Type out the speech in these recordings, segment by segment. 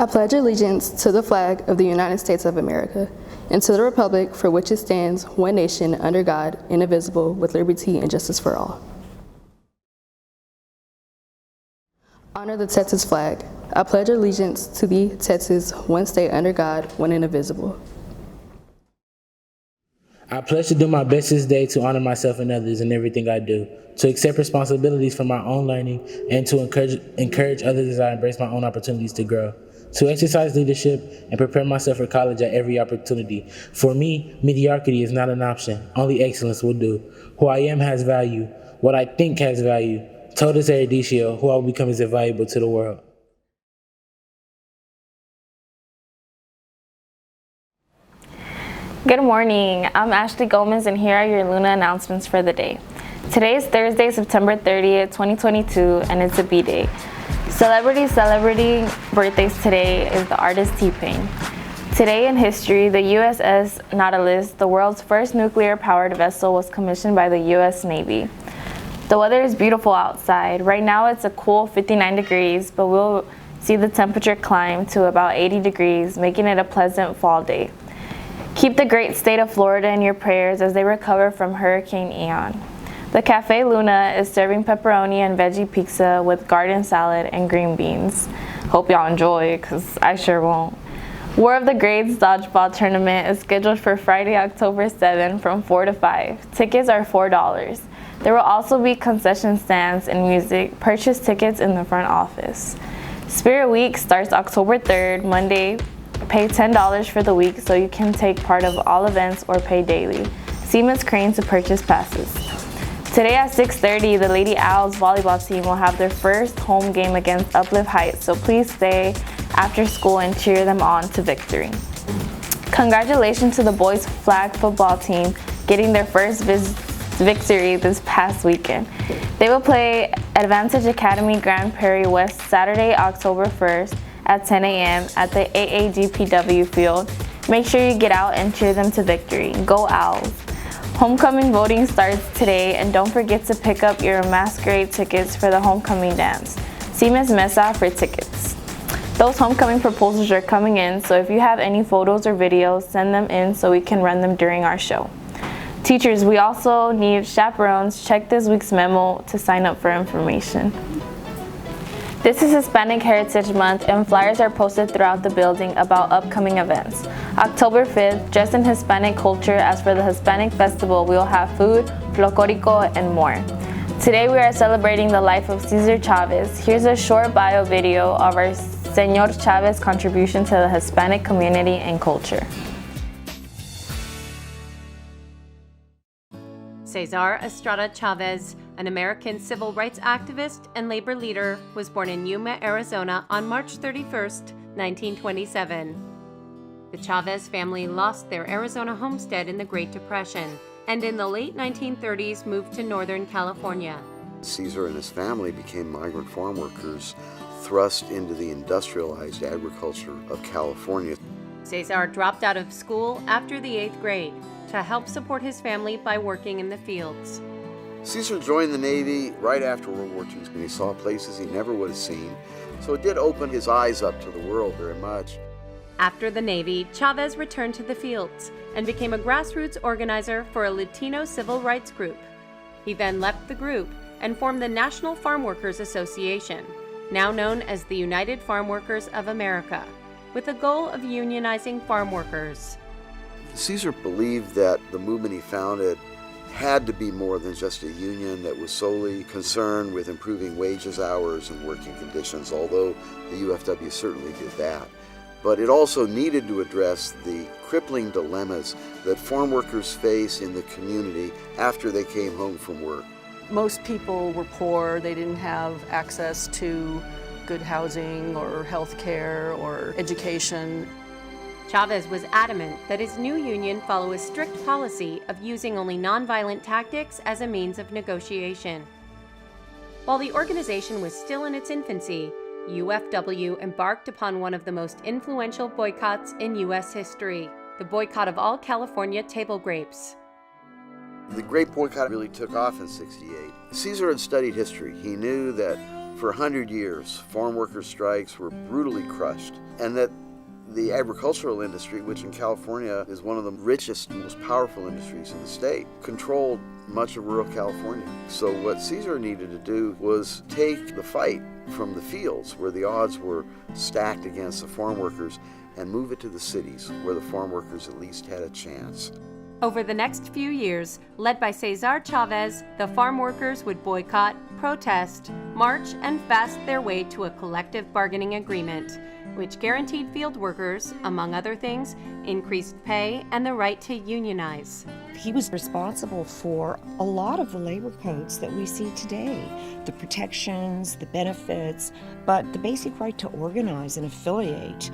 I pledge allegiance to the flag of the United States of America and to the republic for which it stands, one nation, under God, indivisible, with liberty and justice for all. Honor the Texas flag. I pledge allegiance to the Texas, one state under God, one indivisible. I pledge to do my best this day to honor myself and others in everything I do, to accept responsibilities for my own learning, and to encourage others as I embrace my own opportunities to grow, to exercise leadership and prepare myself for college at every opportunity. For me, mediocrity is not an option. Only excellence will do. Who I am has value. What I think has value. Totus erudicio, who I will become is invaluable to the world. Good morning, I'm Ashley Gomez and here are your Luna announcements for the day. Today is Thursday, September 30th, 2022, and it's a B-Day. Celebrity birthdays today is the artist T-Pain. Today in history, the USS Nautilus, the world's first nuclear-powered vessel, was commissioned by the US Navy. The weather is beautiful outside. Right now it's a cool 59 degrees, but we'll see the temperature climb to about 80 degrees, making it a pleasant fall day. Keep the great state of Florida in your prayers as they recover from Hurricane Ian. The Cafe Luna is serving pepperoni and veggie pizza with garden salad and green beans. Hope y'all enjoy, because I sure won't. War of the Grades Dodgeball Tournament is scheduled for Friday, October 7 from 4 to 5. Tickets are $4. There will also be concession stands and music. Purchase tickets in the front office. Spirit Week starts October 3rd, Monday. Pay $10 for the week so you can take part of all events or pay daily. See Ms. Crane to purchase passes. Today at 6:30, the Lady Owls volleyball team will have their first home game against Uplift Heights, so please stay after school and cheer them on to victory. Congratulations to the boys flag football team getting their first victory this past weekend. They will play Advantage Academy Grand Prairie West Saturday, October 1st at 10 a.m. at the AAGPW field. Make sure you get out and cheer them to victory. Go Owls! Homecoming voting starts today, and don't forget to pick up your masquerade tickets for the homecoming dance. See Ms. Mesa for tickets. Those homecoming proposals are coming in, so if you have any photos or videos, send them in so we can run them during our show. Teachers, we also need chaperones. Check this week's memo to sign up for information. This is Hispanic Heritage Month, and flyers are posted throughout the building about upcoming events. October 5th, dress in Hispanic culture. As for the Hispanic Festival, we will have food, folklorico, and more. Today we are celebrating the life of Cesar Chavez. Here's a short bio video of our Señor Chavez contribution to the Hispanic community and culture. Cesar Estrada Chavez, an American civil rights activist and labor leader, was born in Yuma, Arizona on March 31, 1927. The Chavez family lost their Arizona homestead in the Great Depression, and in the late 1930s moved to Northern California. Cesar and his family became migrant farm workers thrust into the industrialized agriculture of California. Cesar dropped out of school after the 8th grade to help support his family by working in the fields. Cesar joined the Navy right after World War II, and he saw places he never would have seen, so it did open his eyes up to the world very much. After the Navy, Chavez returned to the fields and became a grassroots organizer for a Latino civil rights group. He then left the group and formed the National Farm Workers Association, now known as the United Farm Workers of America, with the goal of unionizing farm workers. Cesar believed that the movement he founded had to be more than just a union that was solely concerned with improving wages, hours, and working conditions, although the UFW certainly did that. But it also needed to address the crippling dilemmas that farm workers face in the community after they came home from work. Most people were poor. They didn't have access to good housing or health care or education. Chavez was adamant that his new union follow a strict policy of using only nonviolent tactics as a means of negotiation. While the organization was still in its infancy, UFW embarked upon one of the most influential boycotts in U.S. history, the boycott of all California table grapes. The grape boycott really took off in '68. Cesar had studied history. He knew that For 100 years, farm worker strikes were brutally crushed, and that the agricultural industry, which in California is one of the richest, most powerful industries in the state, controlled much of rural California. So what Cesar needed to do was take the fight from the fields, where the odds were stacked against the farm workers, and move it to the cities, where the farm workers at least had a chance. Over the next few years, led by Cesar Chavez, the farm workers would boycott, protest, march, and fast their way to a collective bargaining agreement, which guaranteed field workers, among other things, increased pay and the right to unionize. He was responsible for a lot of the labor codes that we see today, the protections, the benefits, but the basic right to organize and affiliate.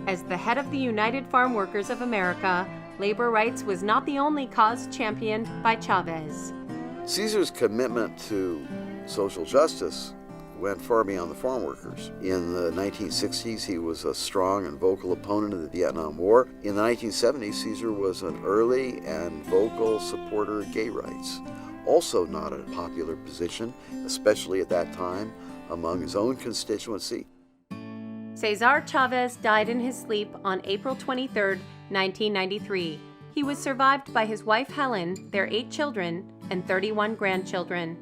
As the head of the United Farm Workers of America, labor rights was not the only cause championed by Chavez. Cesar's commitment to social justice went far beyond the farm workers. In the 1960s, he was a strong and vocal opponent of the Vietnam War. In the 1970s, Cesar was an early and vocal supporter of gay rights. Also not a popular position, especially at that time, among his own constituency. Cesar Chavez died in his sleep on April 23, 1993. He was survived by his wife Helen, their 8 children, and 31 grandchildren.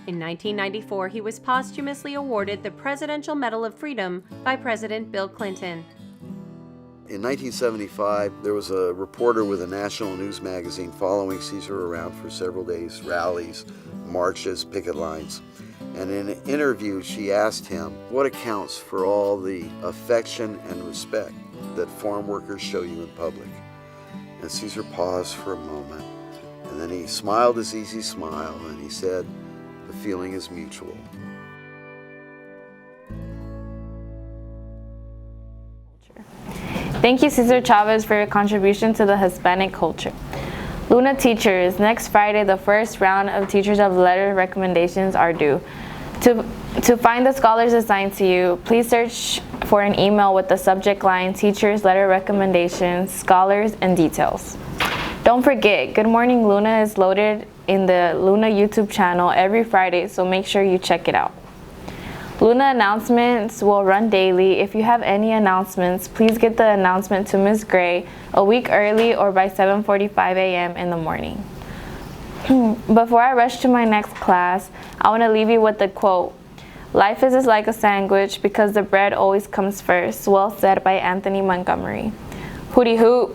In 1994, he was posthumously awarded the Presidential Medal of Freedom by President Bill Clinton. In 1975, there was a reporter with a national news magazine following Cesar around for several days, rallies, marches, picket lines. And in an interview, she asked him, what accounts for all the affection and respect that farm workers show you in public? And Cesar paused for a moment, and then he smiled his easy smile, and he said, the feeling is mutual. Thank you, Cesar Chavez, for your contribution to the Hispanic culture. Luna teachers, next Friday, the first round of Teachers of the Letter recommendations are due. To find the scholars assigned to you, please search for an email with the subject line Teachers Letter Recommendations, Scholars, and Details. Don't forget, Good Morning Luna is loaded in the Luna YouTube channel every Friday, so make sure you check it out. Luna announcements will run daily. If you have any announcements, please get the announcement to Ms. Gray a week early or by 7:45 a.m. in the morning. Before I rush to my next class, I want to leave you with the quote, "Life is like a sandwich because the bread always comes first," well said by Anthony Montgomery. Hooty hoot!